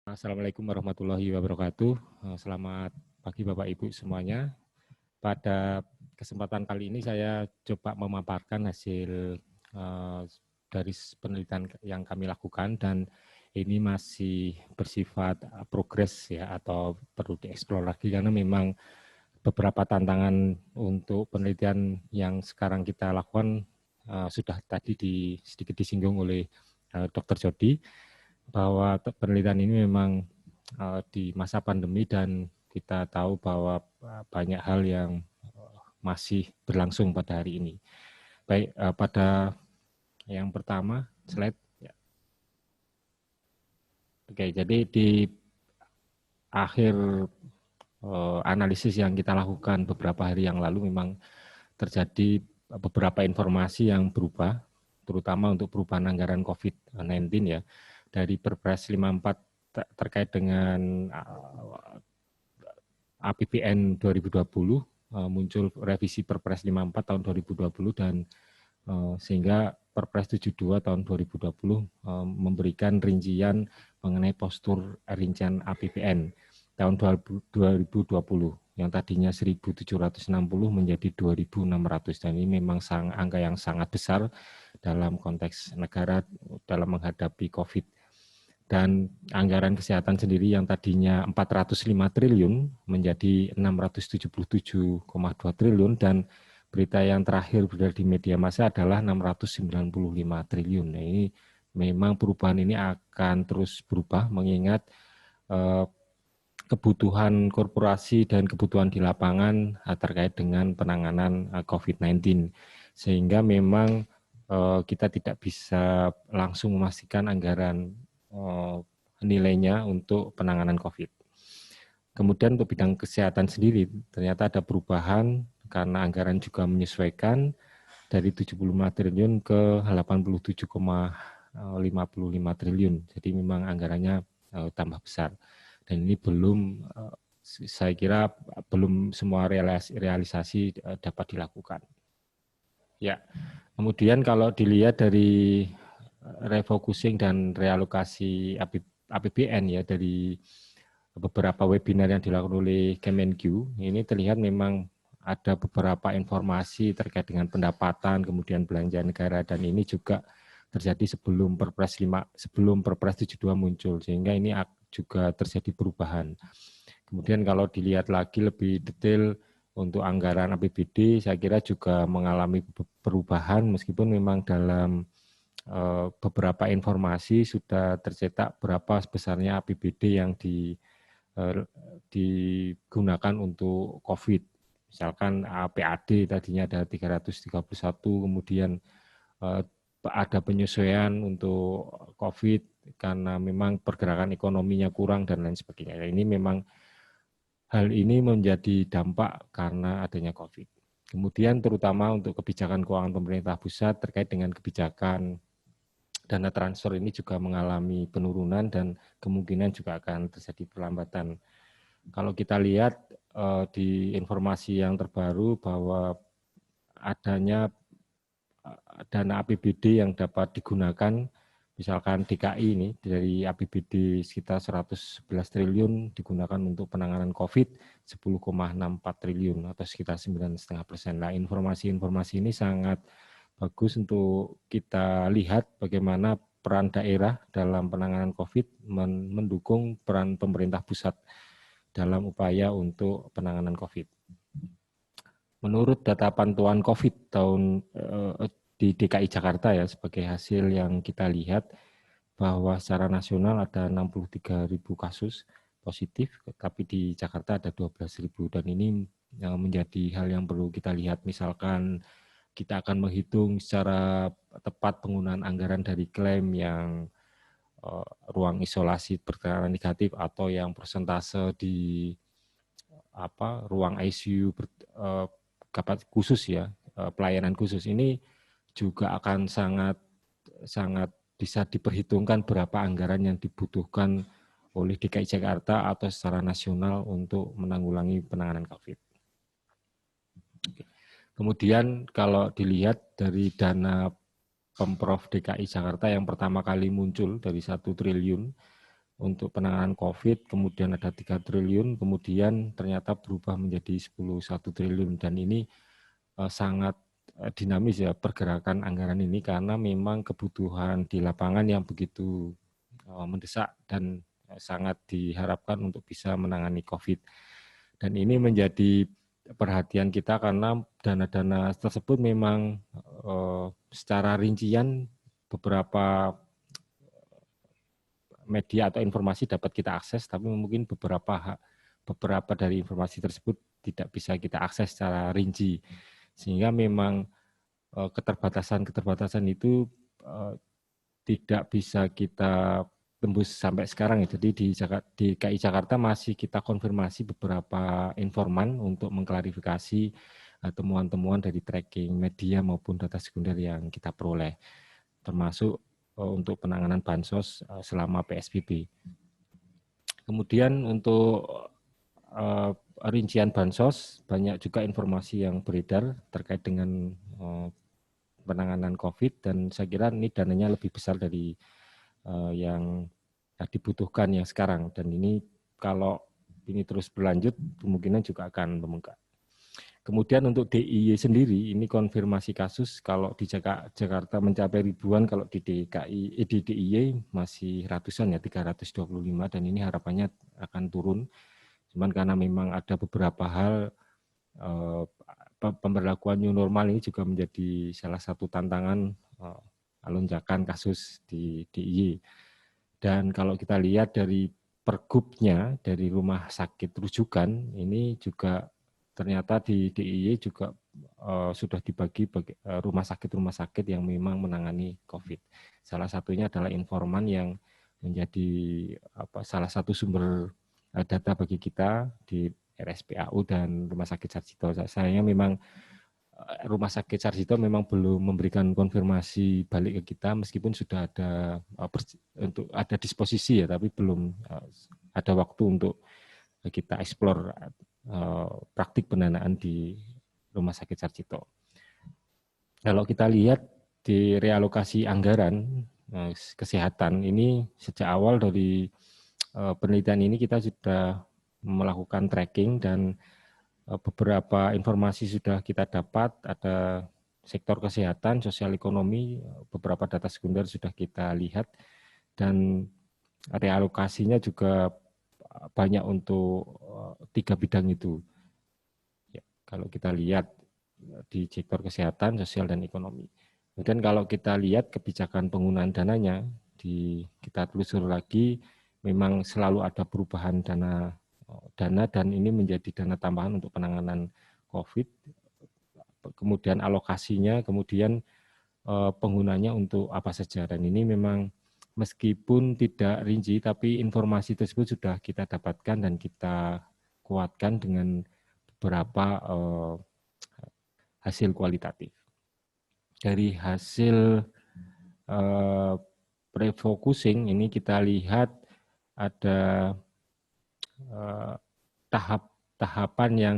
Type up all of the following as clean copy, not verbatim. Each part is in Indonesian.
Assalamualaikum warahmatullahi wabarakatuh. Selamat pagi Bapak Ibu semuanya. Pada kesempatan kali ini saya coba memaparkan hasil dari penelitian yang kami lakukan, dan ini masih bersifat progres ya, atau perlu dieksplor lagi karena memang beberapa tantangan untuk penelitian yang sekarang kita lakukan sudah tadi sedikit disinggung oleh Dr. Jody, bahwa penelitian ini memang di masa pandemi dan kita tahu bahwa banyak hal yang masih berlangsung pada hari ini. Baik, pada yang pertama slide. Ya. Oke, jadi di akhir analisis yang kita lakukan beberapa hari yang lalu memang terjadi beberapa informasi yang berubah, terutama untuk perubahan anggaran COVID-19 ya, dari Perpres 54 terkait dengan APBN 2020 muncul revisi Perpres 54 tahun 2020 dan sehingga Perpres 72 tahun 2020 memberikan rincian mengenai postur rincian APBN tahun 2020 yang tadinya 1.760 menjadi 2.600, dan ini memang angka yang sangat besar dalam konteks negara dalam menghadapi COVID. Dan anggaran kesehatan sendiri yang tadinya 405 triliun menjadi 677,2 triliun, dan berita yang terakhir beredar di media massa adalah 695 triliun. Nah, ini memang perubahan ini akan terus berubah mengingat kebutuhan korporasi dan kebutuhan di lapangan terkait dengan penanganan COVID-19. Sehingga memang kita tidak bisa langsung memastikan anggaran nilainya untuk penanganan COVID. Kemudian untuk bidang kesehatan sendiri ternyata ada perubahan karena anggaran juga menyesuaikan dari 75 triliun ke 87,55 triliun. Jadi memang anggarannya tambah besar. Dan ini belum, saya kira belum semua realisasi dapat dilakukan. Ya, kemudian kalau dilihat dari refocusing dan realokasi APBN ya dari beberapa webinar yang dilakukan oleh Kemenq, ini terlihat memang ada beberapa informasi terkait dengan pendapatan, kemudian belanja negara, dan ini juga terjadi sebelum Perpres 72 muncul, sehingga ini juga terjadi perubahan. Kemudian kalau dilihat lagi lebih detail untuk anggaran APBD, saya kira juga mengalami perubahan meskipun memang dalam beberapa informasi sudah tercetak berapa sebesarnya APBD yang digunakan untuk COVID. Misalkan PAD tadinya ada 331, kemudian ada penyesuaian untuk COVID karena memang pergerakan ekonominya kurang dan lain sebagainya. Ini memang hal ini menjadi dampak karena adanya COVID. Kemudian terutama untuk kebijakan keuangan pemerintah pusat terkait dengan kebijakan dana transfer ini juga mengalami penurunan dan kemungkinan juga akan terjadi perlambatan. Kalau kita lihat di informasi yang terbaru bahwa adanya dana APBD yang dapat digunakan, misalkan DKI ini dari APBD sekitar 111 triliun digunakan untuk penanganan COVID 10,64 triliun atau sekitar 9,5%. Nah, informasi-informasi ini sangat bagus untuk kita lihat bagaimana peran daerah dalam penanganan COVID mendukung peran pemerintah pusat dalam upaya untuk penanganan COVID. Menurut data pantauan COVID di DKI Jakarta ya, sebagai hasil yang kita lihat bahwa secara nasional ada 63.000 kasus positif, tapi di Jakarta ada 12.000, dan ini yang menjadi hal yang perlu kita lihat. Misalkan kita akan menghitung secara tepat penggunaan anggaran dari klaim yang ruang isolasi bertekanan negatif atau yang persentase di ruang ICU khusus ya, pelayanan khusus, ini juga akan sangat bisa diperhitungkan berapa anggaran yang dibutuhkan oleh DKI Jakarta atau secara nasional untuk menanggulangi penanganan COVID. Kemudian kalau dilihat dari dana Pemprov DKI Jakarta yang pertama kali muncul dari 1 triliun untuk penanganan COVID, kemudian ada 3 triliun, kemudian ternyata berubah menjadi 1 triliun. Dan ini sangat dinamis ya pergerakan anggaran ini, karena memang kebutuhan di lapangan yang begitu mendesak dan sangat diharapkan untuk bisa menangani COVID. Dan ini menjadi perhatian kita karena dana-dana tersebut memang secara rincian beberapa media atau informasi dapat kita akses, tapi mungkin beberapa dari informasi tersebut tidak bisa kita akses secara rinci, sehingga memang keterbatasan itu tidak bisa kita tembus sampai sekarang. Jadi di DKI Jakarta masih kita konfirmasi beberapa informan untuk mengklarifikasi temuan-temuan dari tracking media maupun data sekunder yang kita peroleh, termasuk untuk penanganan bansos selama PSBB. Kemudian untuk rincian bansos, banyak juga informasi yang beredar terkait dengan penanganan COVID, dan saya kira ini dananya lebih besar dari yang dibutuhkan yang sekarang, dan ini kalau ini terus berlanjut kemungkinan juga akan membengkak. Kemudian untuk DIY sendiri, ini konfirmasi kasus kalau di Jakarta mencapai ribuan, kalau di DIY masih ratusan ya, 325, dan ini harapannya akan turun. Cuman karena memang ada beberapa hal, pemberlakuan new normal ini juga menjadi salah satu tantangan lonjakan kasus di DIY. Dan kalau kita lihat dari pergubnya, dari rumah sakit rujukan, ini juga ternyata di DIY juga sudah dibagi rumah sakit yang memang menangani COVID. Salah satunya adalah informan yang menjadi salah satu sumber data bagi kita di RSPAU dan Rumah Sakit Sarjito. Sayangnya memang Rumah Sakit Sarjito memang belum memberikan konfirmasi balik ke kita, meskipun sudah ada untuk ada disposisi ya, tapi belum ada waktu untuk kita eksplor praktik pendanaan di Rumah Sakit Sarjito. Kalau kita lihat di realokasi anggaran kesehatan ini, sejak awal dari penelitian ini kita sudah melakukan tracking, dan beberapa informasi sudah kita dapat. Ada sektor kesehatan, sosial ekonomi, beberapa data sekunder sudah kita lihat, dan realokasinya juga banyak untuk 3 bidang itu. Ya, kalau kita lihat di sektor kesehatan, sosial, dan ekonomi. Kemudian kalau kita lihat kebijakan penggunaan dananya, kita telusur lagi, memang selalu ada perubahan dana, dan ini menjadi dana tambahan untuk penanganan COVID. Kemudian alokasinya, kemudian penggunanya untuk apa saja. Dan ini memang meskipun tidak rinci, tapi informasi tersebut sudah kita dapatkan dan kita kuatkan dengan beberapa hasil kualitatif. Dari hasil refocusing ini kita lihat ada tahapan yang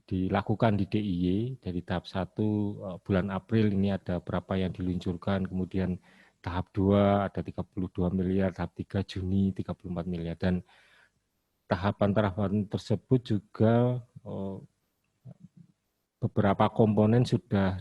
dilakukan di DIY. Dari tahap 1 bulan April ini ada berapa yang diluncurkan, kemudian tahap 2 ada 32 miliar, tahap 3 Juni 34 miliar, dan tahapan-tahapan tersebut juga beberapa komponen sudah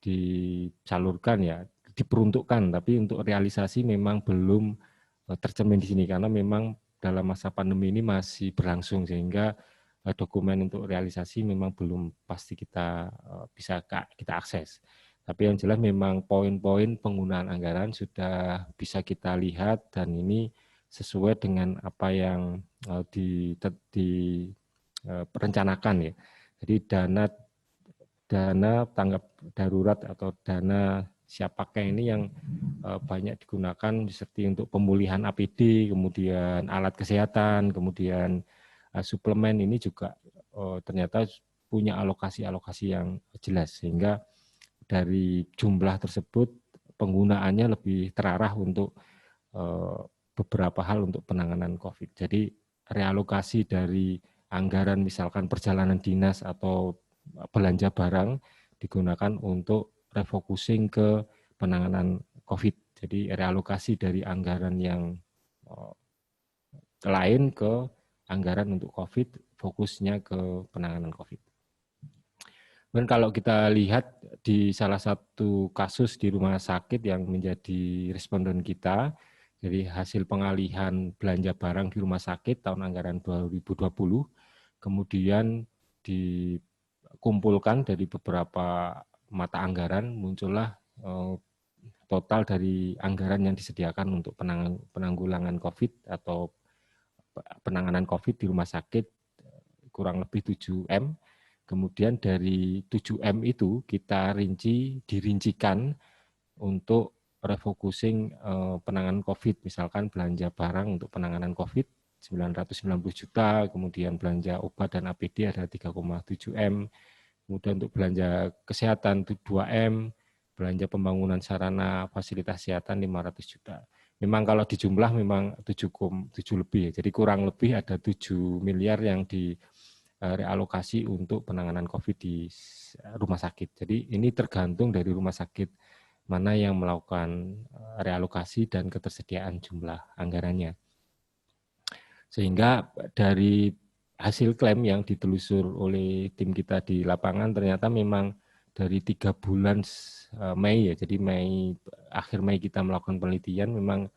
disalurkan ya, diperuntukkan, tapi untuk realisasi memang belum tercermin di sini karena memang dalam masa pandemi ini masih berlangsung, sehingga dokumen untuk realisasi memang belum pasti kita bisa kita akses. Tapi yang jelas memang poin-poin penggunaan anggaran sudah bisa kita lihat, dan ini sesuai dengan apa yang direncanakan ya. Jadi dana tanggap darurat atau dana siap pakai ini yang banyak digunakan seperti untuk pemulihan APD, kemudian alat kesehatan, kemudian suplemen, ini juga ternyata punya alokasi-alokasi yang jelas, sehingga dari jumlah tersebut penggunaannya lebih terarah untuk beberapa hal untuk penanganan COVID. Jadi realokasi dari anggaran misalkan perjalanan dinas atau belanja barang digunakan untuk refocusing ke penanganan COVID. Jadi realokasi dari anggaran yang lain ke anggaran untuk COVID, fokusnya ke penanganan COVID. Dan kalau kita lihat di salah satu kasus di rumah sakit yang menjadi responden kita, jadi hasil pengalihan belanja barang di rumah sakit tahun anggaran 2020, kemudian dikumpulkan dari beberapa mata anggaran, muncullah total dari anggaran yang disediakan untuk penanggulangan COVID atau penanganan COVID di rumah sakit kurang lebih 7M. Kemudian dari 7M itu kita dirincikan untuk refocusing penanganan COVID, misalkan belanja barang untuk penanganan COVID 990 juta, kemudian belanja obat dan APD ada 3,7M, kemudian untuk belanja kesehatan 2M, belanja pembangunan sarana fasilitas kesehatan 500 juta. Memang kalau dijumlah memang 7,7 lebih, jadi kurang lebih ada 7 miliar yang realokasi untuk penanganan COVID di rumah sakit. Jadi ini tergantung dari rumah sakit mana yang melakukan realokasi dan ketersediaan jumlah anggarannya. Sehingga dari hasil klaim yang ditelusur oleh tim kita di lapangan ternyata memang dari 3 bulan Mei ya, jadi akhir Mei kita melakukan penelitian, memang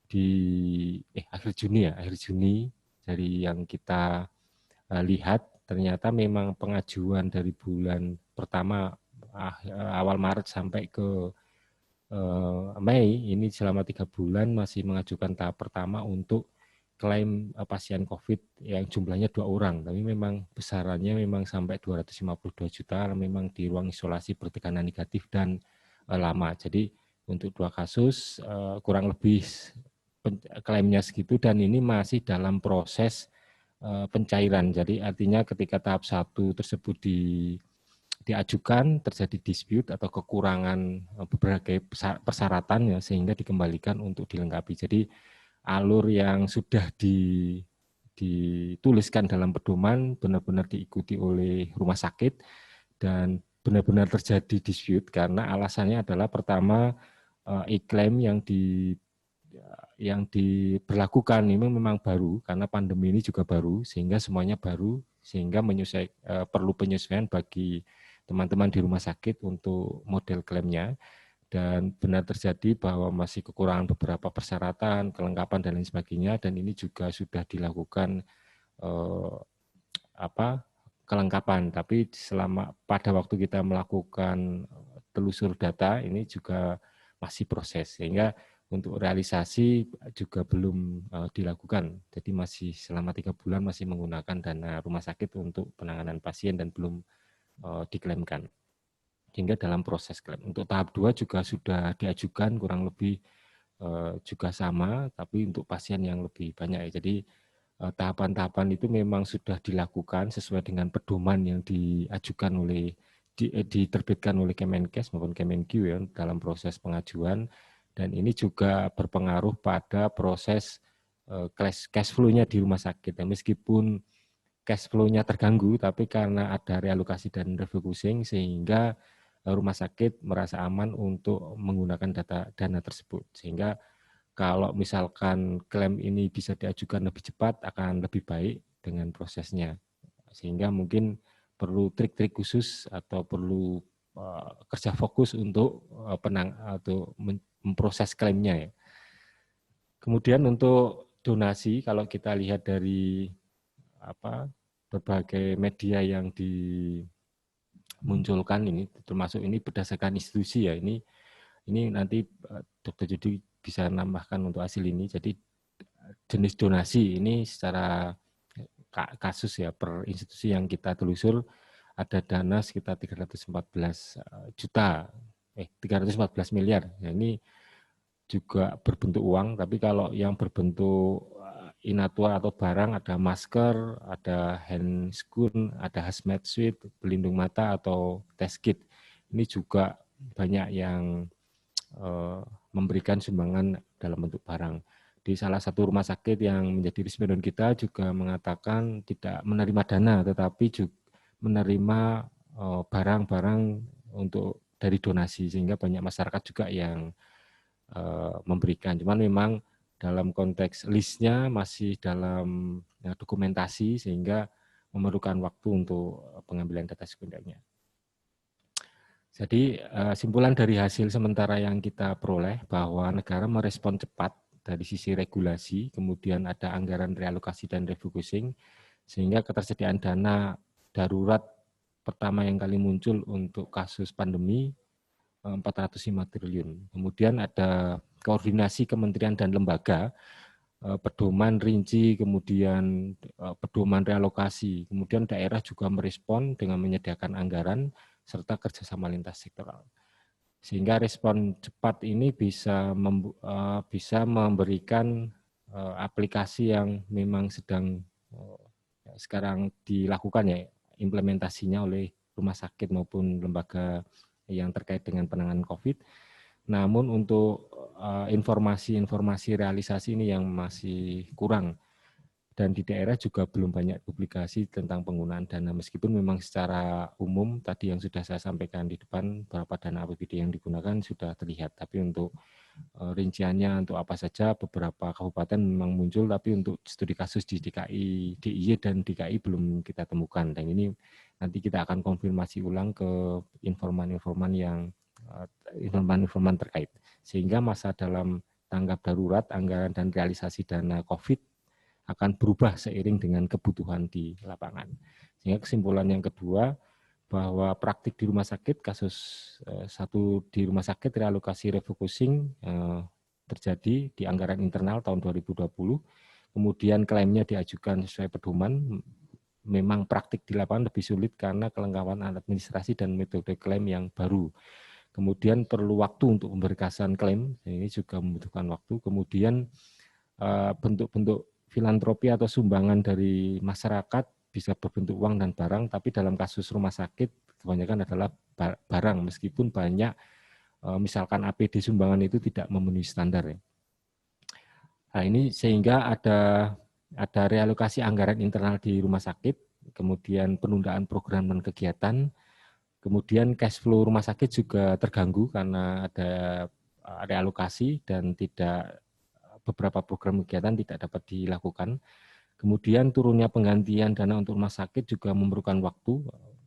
di akhir Juni dari yang kita lihat ternyata memang pengajuan dari bulan pertama awal Maret sampai ke Mei ini selama 3 bulan masih mengajukan tahap pertama untuk klaim pasien COVID yang jumlahnya 2 orang, tapi memang besarannya memang sampai 252 juta, memang di ruang isolasi bertekanan negatif dan lama. Jadi untuk 2 kasus kurang lebih klaimnya segitu, dan ini masih dalam proses pencairan. Jadi artinya ketika tahap 1 tersebut diajukan, terjadi dispute atau kekurangan berbagai persyaratan ya, sehingga dikembalikan untuk dilengkapi. Jadi alur yang sudah dituliskan dalam pedoman benar-benar diikuti oleh rumah sakit, dan benar-benar terjadi dispute karena alasannya adalah pertama e-claim yang diberlakukan ini memang baru karena pandemi ini juga baru, sehingga semuanya baru, sehingga perlu penyesuaian bagi teman-teman di rumah sakit untuk model klaimnya, dan benar terjadi bahwa masih kekurangan beberapa persyaratan, kelengkapan dan lain sebagainya, dan ini juga sudah dilakukan kelengkapan, tapi pada waktu kita melakukan telusur data ini juga masih proses, sehingga untuk realisasi juga belum dilakukan. Jadi masih selama 3 bulan masih menggunakan dana rumah sakit untuk penanganan pasien dan belum diklaimkan. Sehingga dalam proses klaim. Untuk tahap 2 juga sudah diajukan kurang lebih juga sama, tapi untuk pasien yang lebih banyak ya. Jadi tahapan-tahapan itu memang sudah dilakukan sesuai dengan pedoman yang diajukan diterbitkan oleh Kemenkes maupun Kemenq ya dalam proses pengajuan. Dan ini juga berpengaruh pada proses cash flow-nya di rumah sakit. Dan meskipun cash flow-nya terganggu, tapi karena ada realokasi dan refocusing, sehingga rumah sakit merasa aman untuk menggunakan dana tersebut. Sehingga kalau misalkan klaim ini bisa diajukan lebih cepat, akan lebih baik dengan prosesnya. Sehingga mungkin perlu trik-trik khusus atau perlu kerja fokus untuk memproses klaimnya ya. Kemudian untuk donasi, kalau kita lihat dari berbagai media yang dimunculkan ini, termasuk ini berdasarkan institusi ya, ini nanti Dr. Jody bisa nambahkan untuk hasil ini. Jadi jenis donasi ini secara kasus ya per institusi yang kita telusur ada dana sekitar 314 miliar. Nah, ini juga berbentuk uang, tapi kalau yang berbentuk inatua atau barang ada masker, ada hand screen, ada hazmat suit, pelindung mata atau test kit. Ini juga banyak yang memberikan sumbangan dalam bentuk barang. Di salah satu rumah sakit yang menjadi responden kita juga mengatakan tidak menerima dana, tetapi juga menerima barang-barang untuk dari donasi, sehingga banyak masyarakat juga yang memberikan. Cuman memang dalam konteks listnya masih dalam dokumentasi sehingga memerlukan waktu untuk pengambilan data sekundernya. Jadi simpulan dari hasil sementara yang kita peroleh bahwa negara merespon cepat dari sisi regulasi, kemudian ada anggaran realokasi dan refocusing, sehingga ketersediaan dana darurat pertama yang kali muncul untuk kasus pandemi 405 triliun. Kemudian ada koordinasi kementerian dan lembaga, pedoman rinci, kemudian pedoman realokasi. Kemudian daerah juga merespon dengan menyediakan anggaran serta kerjasama lintas sektoral. Sehingga respon cepat ini bisa memberikan aplikasi yang memang sedang sekarang dilakukan ya implementasinya oleh rumah sakit maupun lembaga yang terkait dengan penanganan COVID. Namun untuk informasi-informasi realisasi ini yang masih kurang. Dan di daerah juga belum banyak publikasi tentang penggunaan dana, meskipun memang secara umum tadi yang sudah saya sampaikan di depan, berapa dana APBD yang digunakan sudah terlihat. Tapi untuk rinciannya untuk apa saja, beberapa kabupaten memang muncul, tapi untuk studi kasus di DKI, DIY dan DKI belum kita temukan. Dan ini nanti kita akan konfirmasi ulang ke informan-informan terkait. Sehingga masa dalam tanggap darurat, anggaran dan realisasi dana COVID akan berubah seiring dengan kebutuhan di lapangan. Sehingga kesimpulan yang kedua, bahwa praktik di rumah sakit, kasus satu di rumah sakit realokasi refocusing terjadi di anggaran internal tahun 2020, kemudian klaimnya diajukan sesuai pedoman, memang praktik di lapangan lebih sulit karena kelengkapan administrasi dan metode klaim yang baru. Kemudian perlu waktu untuk pemberkasan klaim, ini juga membutuhkan waktu. Kemudian bentuk-bentuk filantropi atau sumbangan dari masyarakat bisa berbentuk uang dan barang, tapi dalam kasus rumah sakit kebanyakan adalah barang, meskipun banyak misalkan APD sumbangan itu tidak memenuhi standar. Ya. Nah ini sehingga ada realokasi anggaran internal di rumah sakit, kemudian penundaan program dan kegiatan, kemudian cash flow rumah sakit juga terganggu karena ada realokasi dan tidak beberapa program kegiatan tidak dapat dilakukan. Kemudian turunnya penggantian dana untuk rumah sakit juga memerlukan waktu,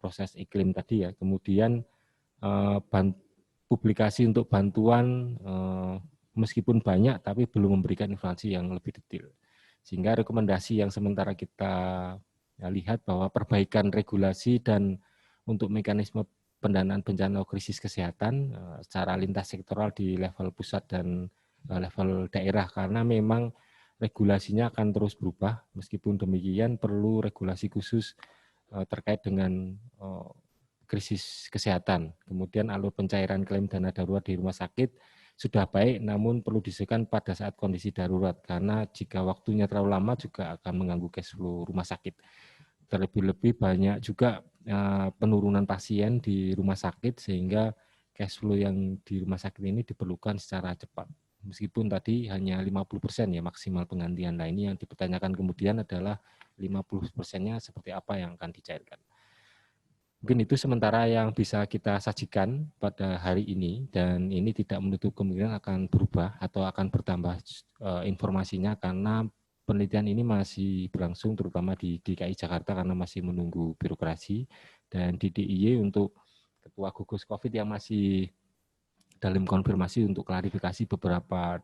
proses iklim tadi ya. Kemudian publikasi untuk bantuan meskipun banyak tapi belum memberikan informasi yang lebih detail. Sehingga rekomendasi yang sementara kita lihat bahwa perbaikan regulasi dan untuk mekanisme pendanaan bencana krisis kesehatan secara lintas sektoral di level pusat dan level daerah, karena memang regulasinya akan terus berubah. Meskipun demikian perlu regulasi khusus terkait dengan krisis kesehatan. Kemudian alur pencairan klaim dana darurat di rumah sakit sudah baik, namun perlu disesuaikan pada saat kondisi darurat, karena jika waktunya terlalu lama juga akan mengganggu cash flow rumah sakit. Terlebih-lebih banyak juga penurunan pasien di rumah sakit, sehingga cash flow yang di rumah sakit ini diperlukan secara cepat. Meskipun tadi hanya 50% ya maksimal penggantian. Nah ini yang dipertanyakan kemudian adalah 50%-nya seperti apa yang akan dicairkan. Mungkin itu sementara yang bisa kita sajikan pada hari ini, dan ini tidak menutup kemungkinan akan berubah atau akan bertambah informasinya karena penelitian ini masih berlangsung terutama di DKI Jakarta karena masih menunggu birokrasi, dan di DIY untuk Ketua Gugus COVID yang masih dalam konfirmasi untuk klarifikasi beberapa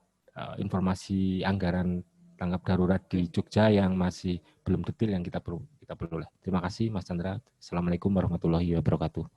informasi anggaran tanggap darurat di Jogja yang masih belum detail yang kita peroleh. Terima kasih Mas Chandra. Assalamualaikum warahmatullahi wabarakatuh.